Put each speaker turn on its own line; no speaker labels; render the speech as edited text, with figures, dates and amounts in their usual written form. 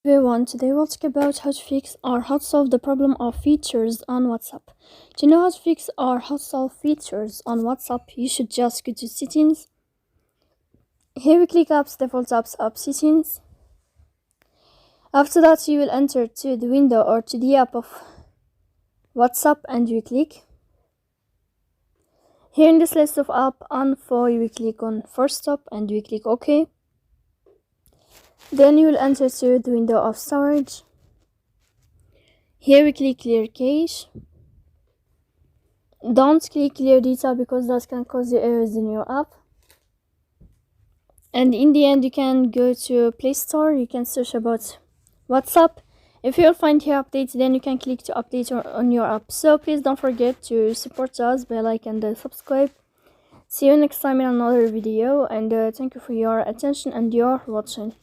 Everyone, today we'll talk about how to fix or how to solve the problem of features on WhatsApp. To know how to fix or how to solve features on WhatsApp, you should just go to settings. Here we click apps, default apps, app settings. After that, you will enter to the window or to the app of WhatsApp and you click. Here in this list of app info, you will click on first stop and you click OK. Then you will enter to the window of storage. Here we click clear cache. Don't click clear data because that can cause you errors in your app. And in the end, you can go to Play Store. You can search about WhatsApp. If you'll find here updates, then you can click to update on your app. So please don't forget to support us by like and subscribe. See you next time in another video, and thank you for your attention and your watching.